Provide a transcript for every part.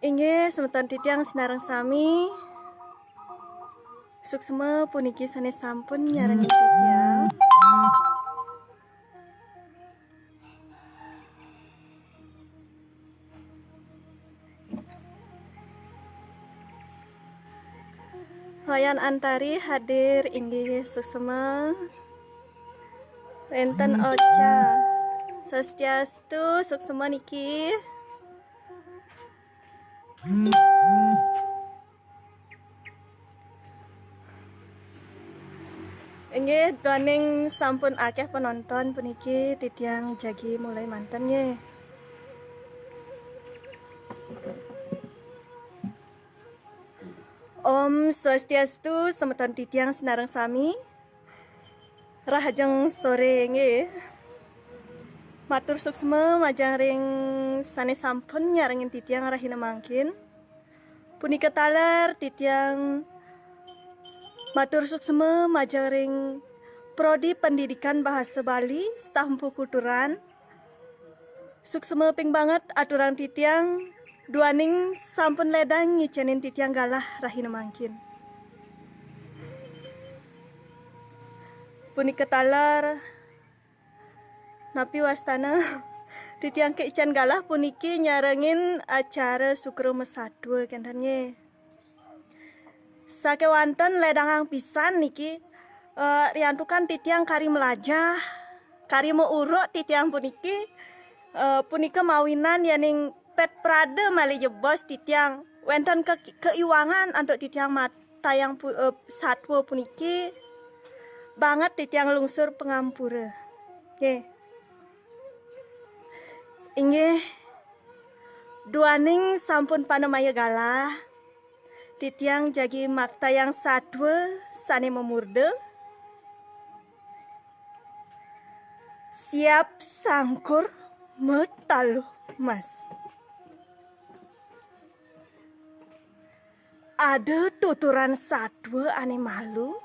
Inggih semeton titiang sinareng sami suksema puniki sanes sampun nyarengi titiang Hoyan Antari hadir inggih suksema wenten Ocha Swastiastu suksema niki inggih doning sampun akeh penonton puniki titiang jagi mulai manten nggih. Om Swastiastu semeton titiang sinareng sami rahajeng sore nggih. Matur suksma majang ring sanes sampun nyarengin titiang rahina mangkin. Punika taler titiang matur suksma majang ring Prodi Pendidikan Bahasa Bali Stampu Kuturan. Suksma ping banget aturan titiang duaning sampun ledang ngicenin titiang galah rahina mangkin. Punika taler napi wastana titiang keican galah puniki nyarengin acara Sukro Mesadua kenten nge. Sake wanten ledangang pisan niki riantukan titiang kari melajah, kari meuruk titiang puniki punika mawinan yaning pet prade mali jebos titiang wenten keiwangan untuk titiang tayang satwa puniki banget titiang lungsur pengampura. Nggih. Inggih duaning sampun panemaya galah titiang jagi makta yang satwa sane memurde siap sangkur metaluh mas. Ada tuturan satwa ane malu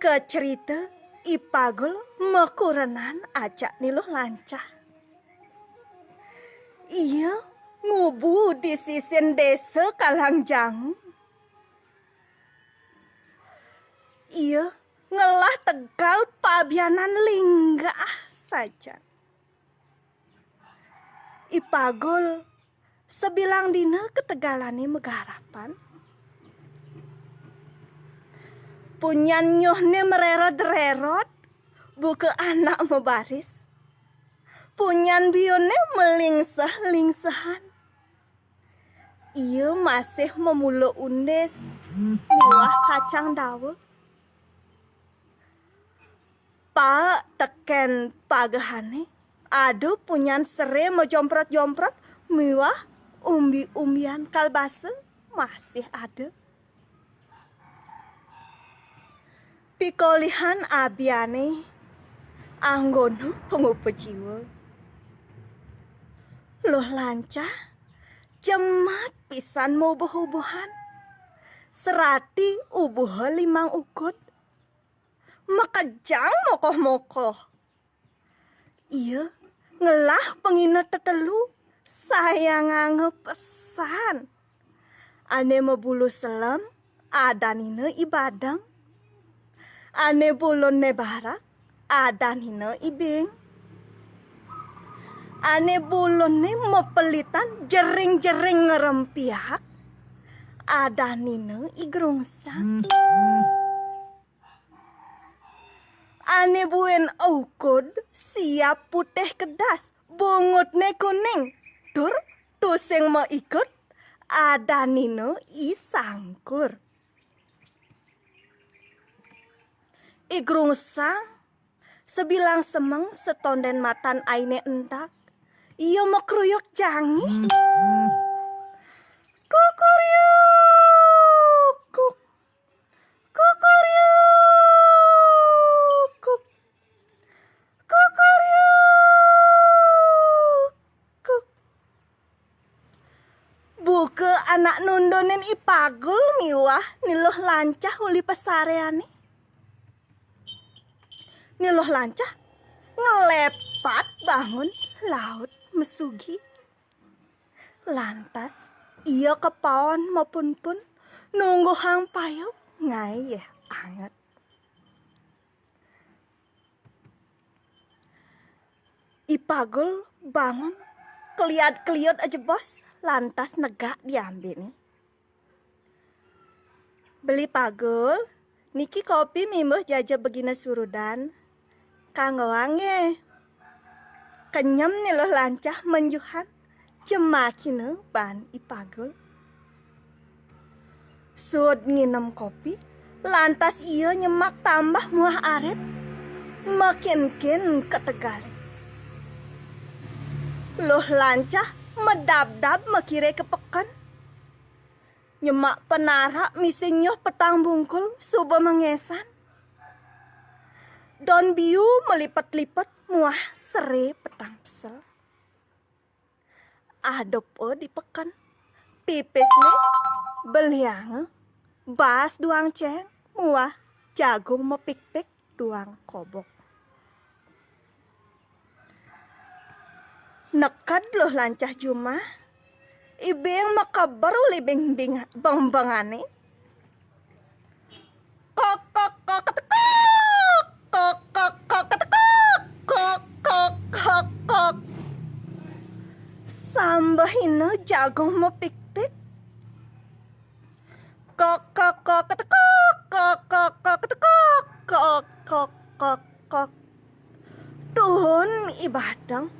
kecerita ipagul mekurenan acak niluh lancah. Iya ngubu di sisin desa Kalangjangu. Iya ngelah Tegal pabianan linggah saja. Ipagul sebilang dina ketegalane megarapan. Punyan nyohne mererot-rerot buka anak mebaris. Punyan bione melingsah-lingsahan. Ia masih memulo undes miwah kacang dawa. Pak teken pagahane. Aduh punyan sere mejomprot-jomprot miwah umbi-umbian kalbasa masih ada. Pikolihan abiane anggono pengupa jiwa. Loh lancah, jemat pisan mau buh-buhan. Serati ubuh limang ukut. Makajang mokoh-mokoh. Iya, ngelah pengina tetelu. Sayang ngepesan. Ane mebulu selam, adanina ibadang. Ane bulon nebarak, adanina ibing. Ane bulone mepelitan jering-jering ngerempiak. Adanina igrungsang. ane buen aukod siap putih kedas, bungutne kuning. Dur, tusing mau ikut, ada nino isangkur. Igrungsang, sebilang semeng setonden matan aine endak, iyo mau kruyuk jangi. Kukuryuk, kuk, kukuryuk, kuk, kukuryuk, kuk. Buke anak nundonen ipagul miwah niluh lancah uli pesareane. Niluh lancah ngelepat bangun laut mesugi. Lantas iya kepaon maupun pun nunggu hang payuk ngai anget. Ipagul bangun keliat-keliot aja bos, lantas negak diambil nih. Beli pagul, niki kopi mimbuh jaja begina surudan. Kanggo wange. Kenyam nih loh lancah menjuhan. Cemakine ban ipagul. Sud nginem kopi, lantas iya nyemak tambah muah arit. Makin-kin ketegali. Loh lancah medab-dab makire kepekan. Nyemak penarak misinyoh petang bungkul subuh mengesan. Don biu melipat-lipat muah sere petang pesel. Adopo dipekan. Pipisne beliang bas duang ceng muah jagung mepik-pik duang kobok. Nekad loh lancah jumah. Ibeng makabar uli beng-beng bang-bangane. Kok kok kok ketekok. Kok kok kok ketekok. Kok kok kok kok. Sambahina jagung mepik-pik. Kok kok kok ketekok. Kok kok kok ketekok. Kok kok kok kok. Tuhun ibadang.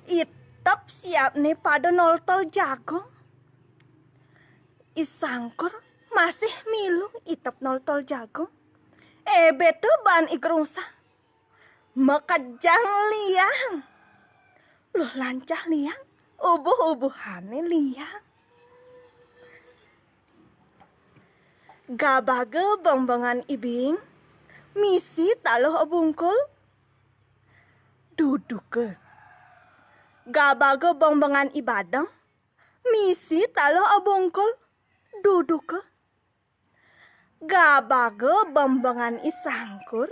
Itap siap nih pada noltol jagung. Isangkur masih milu itap noltol jagung. Beto ban ikrungsa. Makajang liang. Loh lancah liang. Ubuh-ubuhane liang. Gabaga bang-bangan ibing. Misi taloh obungkul. Duduk ke. Gabaga bang-bangan ibadang. Misi taloh obungkul. Duduk ke. Gabaga bang-bangan isangkur.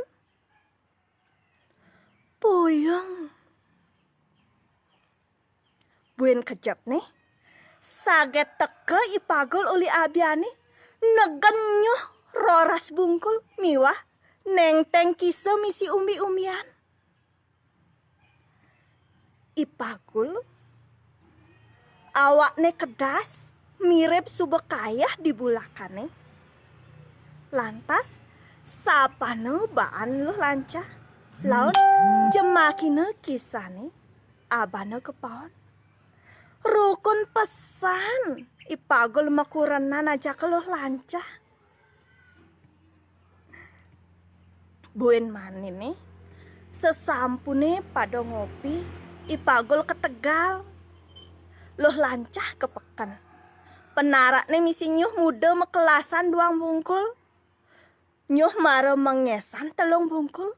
Puyeng. Buen kejap nih. Saget teke ipagul uli abiane. Negenyoh roras bungkul. Miwah. Neng teng kisa misi umbi-umbian. Ipagul. Awakne kedas. Mirip subekayah di bulakane. Lantas. Sapane baan lo lancah. Laut jemakine kisane. Abane kepaon. Rukun pesan. Ipagul makuranan aja keluh lancah. Buen mani nih. Sesampune pada ngopi. Ipagul ketegal. Loh lancah kepekan. Penarak nih misi nyuh muda mekelasan duang bungkul. Nyuh mara mengesan telung bungkul.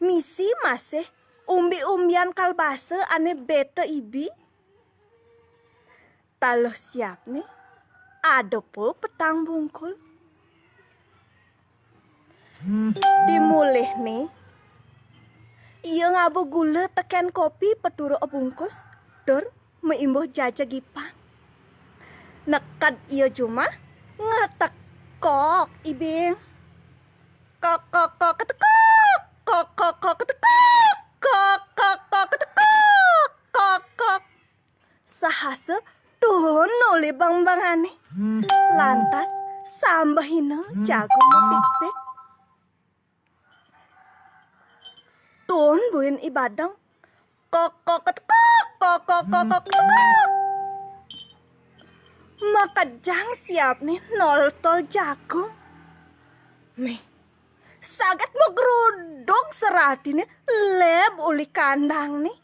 Misi masih umbi-umbian kalbase ane bete ibi. Taloh siap nih. Adopo petang bungkul. Dimulih nih. Iya ngabo gula teken kopi peturo bungkus. Dor meimbuh jaja gipang. Nekad iya cuma ngetekok ibing. Kok kok kok ketekok. Kok kok kok ketekok. Kok kok kok ketekok. Kok kok. Sahase tuhun nuli bang-bangane. Lantas sambahina jagung mepik-pik. Tuon buin ibadang. Kok ketekok. Maka jang siap nih noltol jagung. Nih, saget mau geruduk seratin leb uli kandang nih.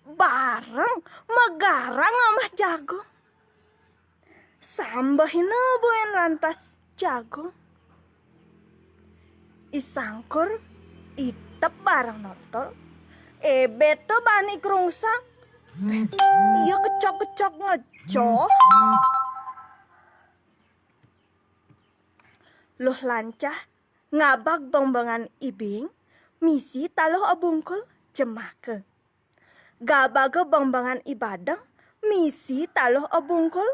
Bareng megarang amah jagung. Sambahin buin lantas jagung. Isangkur itep bareng noltol. Beto bani kerungsang. Iya kecok ngecok. Loh lancah ngabak bangbangan ibing. Misi taloh abungkul jemake. Gabaga bangbangan ibadang. Misi taloh abungkul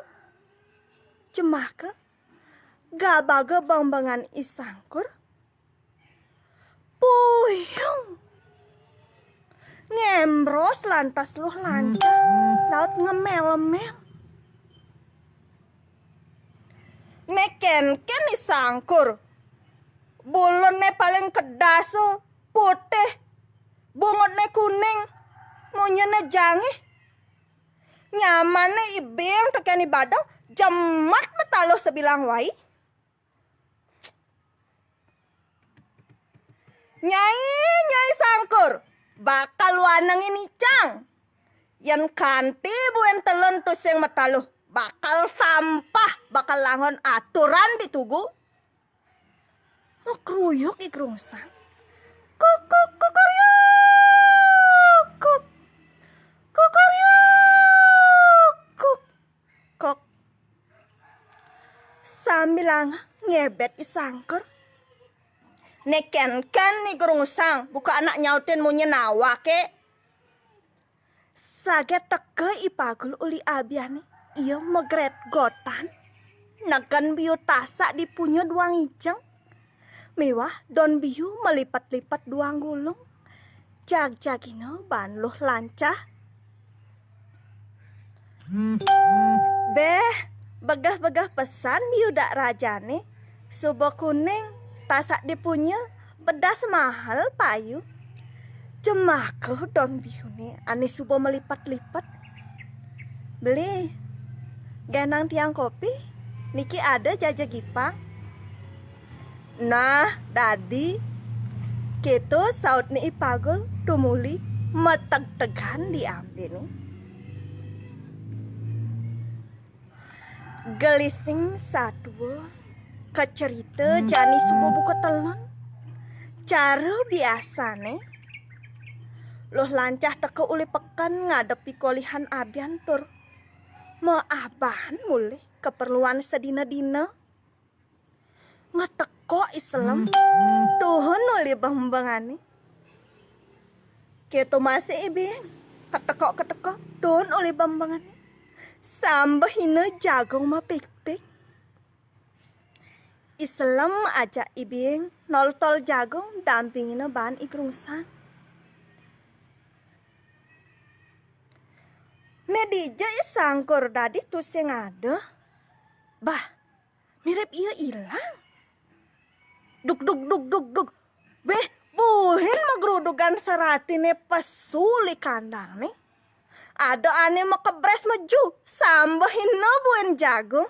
jemake. Gabaga bangbangan isangkur. Puyung. Ngembros lantas loh lancah. Laut ngemel-mel. Neken isangkur. Bulunnya paling kedaso. Putih. Bungutnya kuning. Ngunyanya jange. Nyamannya ibing tekan ibadang. Jemat metaloh sebilang wai. Nyai sangkur. Bakal wanang ini cang. Yan kanti buen telon tus yang metaloh. Bakal sampah. Bakal langon aturan ditugu. Mau keruyuk ikrungsang. Kok. Sambilang ngebet isangkur. Neken nih gerungsang. Buka anak nyautin mau nyenawa ke. Saget teke ipagul uli abiani. Iya megret gotan. Nagan biu tasak dipunya duang ijeng. Mewah don biu melipat-lipat duang gulung. Jag-jagino banluh lancah. Begah-begah pesan biu dak rajane. Subo kuning. Tasak dipunya pedas mahal payu. Jemake don biu nih. Ane subo melipat-lipat. Beli. Genang tiang kopi. Niki ada jajah gipang. Nah, dadi. Gitu saut ni ipagul. Tumuli. Meteg-tegan diambil nih. Gelising satu. Kecerita jani subuh buka telon. Cara biasa nih. Loh lancah teke uli pekan ngadepi kolihan abian tur. Maabahan mulai keperluan sedina-dina. Ngeteko Islam. Tuhun uli bambangani. Gitu masih ibing. Keteko. Tuhun uli bambangani. Sambahina jagung ma pik-pik. Islam aja ibing noltol jagung dampingina bahan ikrungsang. Nedija isangkur dadi tus yang ada. Bah, mirip iya ilang. Duk. Beh, buhin magrudugan seratine pesuli kandang nih. Ada ane makebres maju. Sambahin no buin jagung.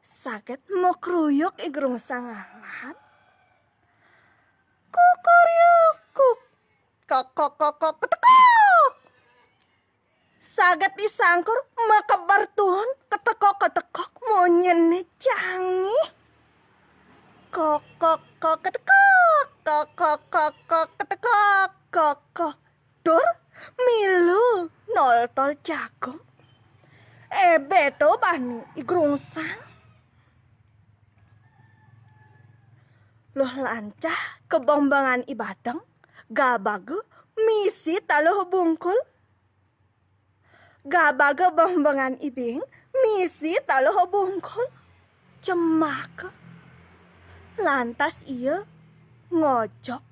Saget mau keruyuk igrung sangalan. Kukuryuk. Kok. Saget disangkur makebar tuhun ketekok monyen canggih. Kok ketekok. Dur milu noltol jagung. Beto bani igrung sang. Loh lancah kebombangan ibadang. Gabaga misi taloh bungkul. Gabaga bombangan ibing. Misi taloh bungkul. Cemaka. Lantas iya ngojok.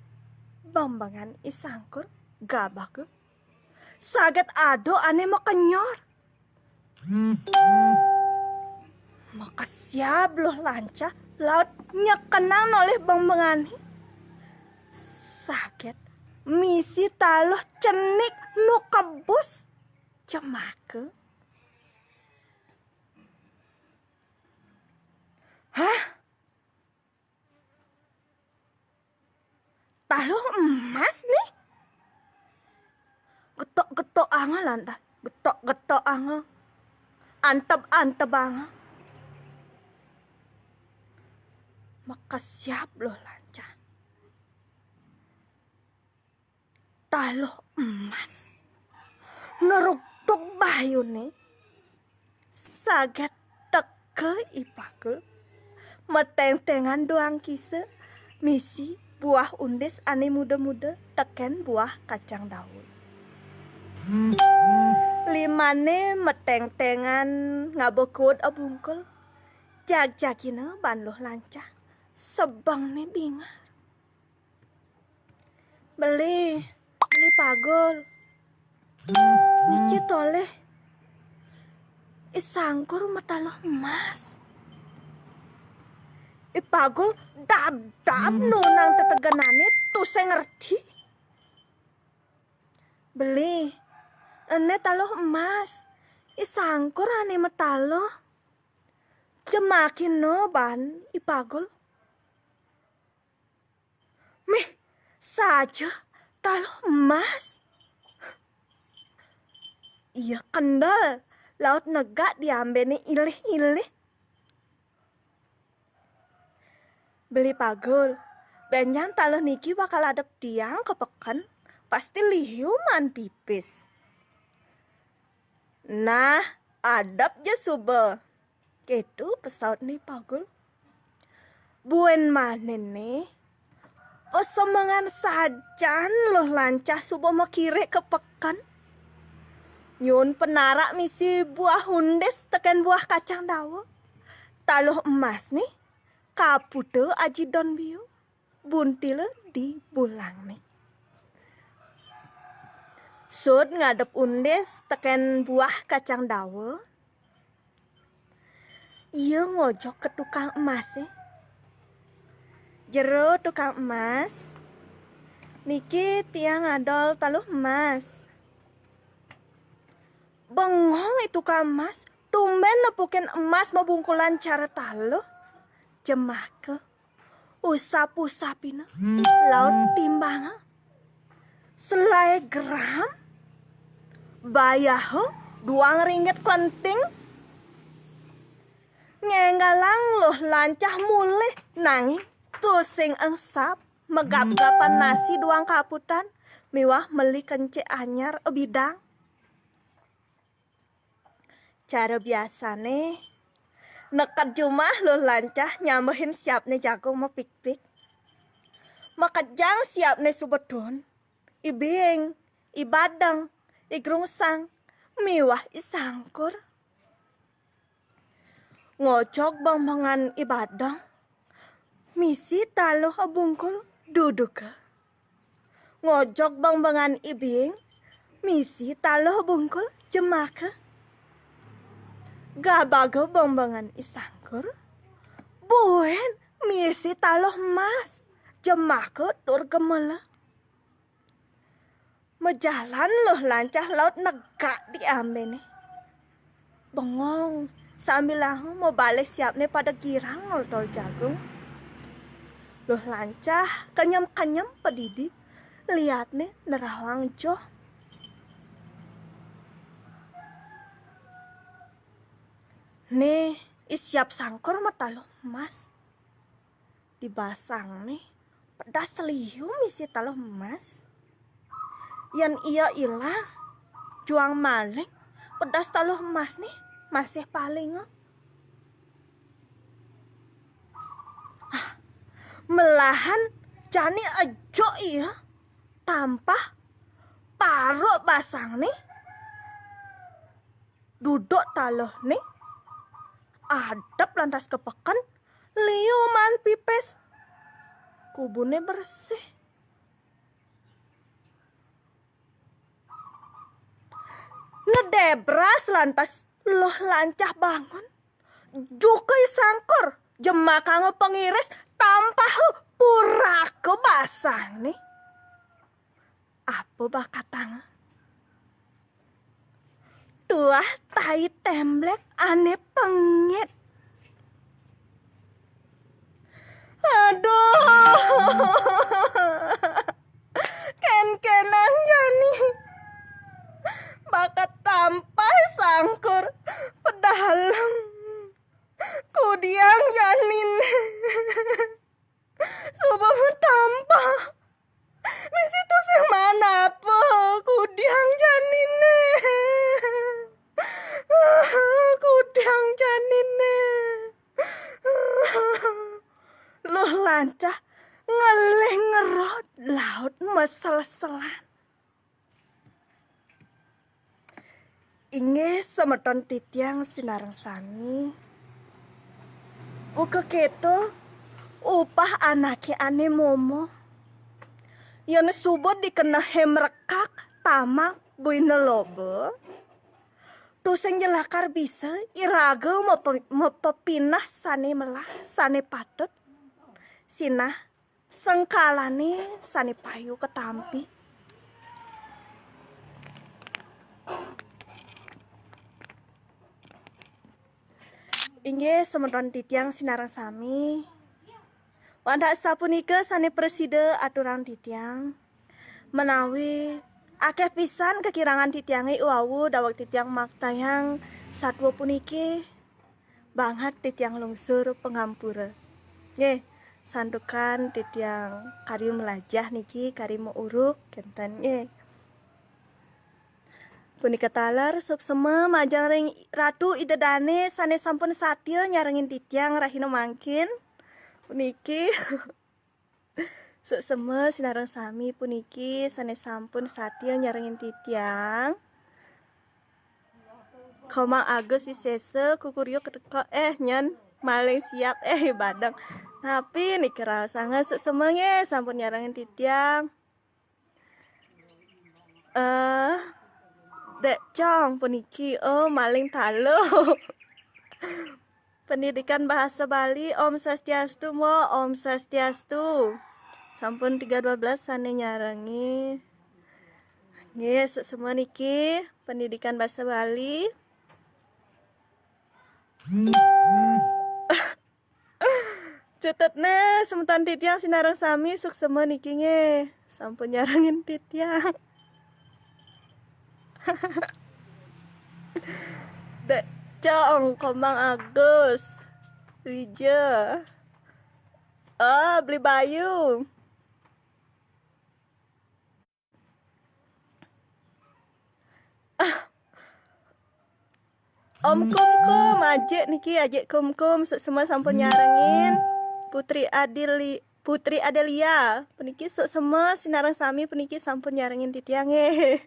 Bombangan isangkur. Gabaga. Saget ado ane makenyor. Maka siap loh lancah. Laut nyekenang oleh bang mengani. Sakit misi taloh cenik nu kebus cemake. Hah? Taloh emas nih? Getok-getok anga landa, getok-getok anga, antep-antep anga. Maka siap loh lanca. Taloh emas. Neruk-tuk bayu nih. Saget teke ipakul. Meteng-tengan doang kise. Misi buah undis ane muda-muda teken buah kacang daun. Limane meteng-tengan ngabekut abungkul. Jag-jagina ban loh lanca. Sebang nih bingar. Beli pagol. Niki toleh. Isangkur mataloh emas. Ipagol dab-dab nunang teteganane tuh saya ngerti. Beli. Ene taloh emas. Isangkur ane mataloh. Jemakin no ban ipagol. Meh saja taloh emas. Iya kendal. Laut negak diambil nih ilih-ilih. Beli pagol. Benjang taloh niki bakal adep tiang kepekan. Pasti lihiu man pipis. Nah, adap je sube. Gitu pesaut nih pagol. Buen manen nih. Osemengan sajan loh lancah subuh mau kire kepekan. Nyun penarak misi buah hundes tekan buah kacang dawa. Taloh emas nih. Kapude aji don biu. Buntile di bulang nih. Sud ngadep undes tekan buah kacang dawa. Iya ngojok ke tukang emas nih. Jero tukang emas. Niki tiang adol taloh emas. Bengong itu tukang emas. Tumben nepukin emas mabungkulan cara taloh. Jemake. Usap-usapina. Laut timbang. Selai gram. Bayaho 2 ringgit klenting. Ngenggalang loh lancah mulih nanging tusing engsap megap-gapan nasi 2 kaputan miwah meli kence anyar bidang. Cara biasa nih nekat jumah loh lancah nyambehin siap nih jagung mau pik-pik. Makajang siap nih subedon. Ibing, ibadang, igrungsang, miwah isangkur. Ngocok bang-bangan ibadang. Misi taloh abungkul duduk. Ngojok bang-bangan ibing. Misi taloh abungkul jemaka. Gabago bang-bangan isangkur. Buen misi taloh emas. Jemaka tur gemela. Mejalan loh lancah laut negak diambil nih. Bengong. Sambil lahu mau balik siap nih pada girang ngoltol jagung. Loh lancah kenyam-kenyam pedidi. Lihat nih nerawang joh. Nih isiap sangkur mata loh emas. Dibasang nih. Pedas teliu misi taloh emas. Yan iya ilang. Juang maling. Pedas taloh emas nih. Masih paling melahan jani ajo iya tampah parok basang nih duduk taloh nih adap lantas kepekan liuman pipes kubune bersih ngedebras lantas loh lancah bangun. Jukai sangkur. Jemaka ngepengiris. Tampah pura kebasang nih. apa bakatang? Tuah tai temblek ane pengit. Aduh. Ken-kenang jani. Bakat tampai sangkur pedalam. Kudiang janin. Subah tampa. Misi tu sih mana apa kudiang janin. Kudiang janin. Loh lancah ngeleh ngerot laut mesel-selan. Inge semeton titiang sinareng sami. Uke keto upah anake ane momo. Yana subot dikena hem rekak tamak buina lobe. Tuseng jelakar bisa iraga mepepinah sane melah sane patut. Sinah sengkalane sane payu ketampi. Inge semeton titiang sinarang sami. Wanda sapunika sane preside aturan titiang. Menawi akeh pisan kekirangan titiange uawu dawak titiang maktayang satwa puniki. Banget titiang lungsur pengampura. Nggih, sandukan titiang kari melajah niki kari uruk kenten nggih. Punika taler suksema majang ring ratu idedane sane sampun satya nyarengin titiang rahina mangkin. Puniki suksema sinareng sami puniki sane sampun satya nyarengin titiang. Komang Agus wisese kukuryo keteka nyen maling siap badang. Tapi niki rasanga suksema nge sampun nyarengin titiang. Dek cong puniki maling talo. Pendidikan bahasa Bali Om Swastiastu mo Om Swastiastu. Sampun 312 sane nyarengi. Yes, semua niki pendidikan bahasa Bali. Cetetne sementan titiang sinareng sami suksema niki nge. Sampun nyarengin titiang. Dek cong Komang Agus Wija. Beli bayu. Om Kumkum ajek niki ajek Kumkum semua sampun nyarengin. Putri Adelia puniki semua sinareng sami puniki sampun nyarengin titiange.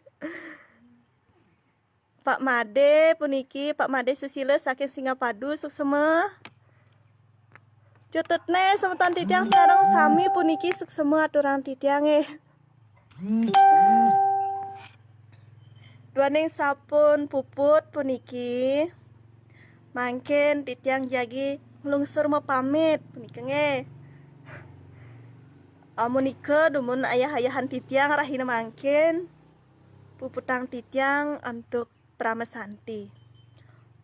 Pak Made puniki Pak Made Susilo saking Singapadu suksema. Cututne semeton titiang sareng sami puniki suksema aturan titiange. Duaning sapun puput puniki. Mangken titiang jagi nglungsur mau pamit puniki nge. Amunika dumun ayah-ayahan titiang rahina mangken. Puputang titiang untuk Prama Santi.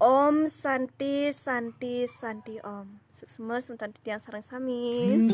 Om Santi Santi Santi Om. Suksema sementan titiang sareng sami.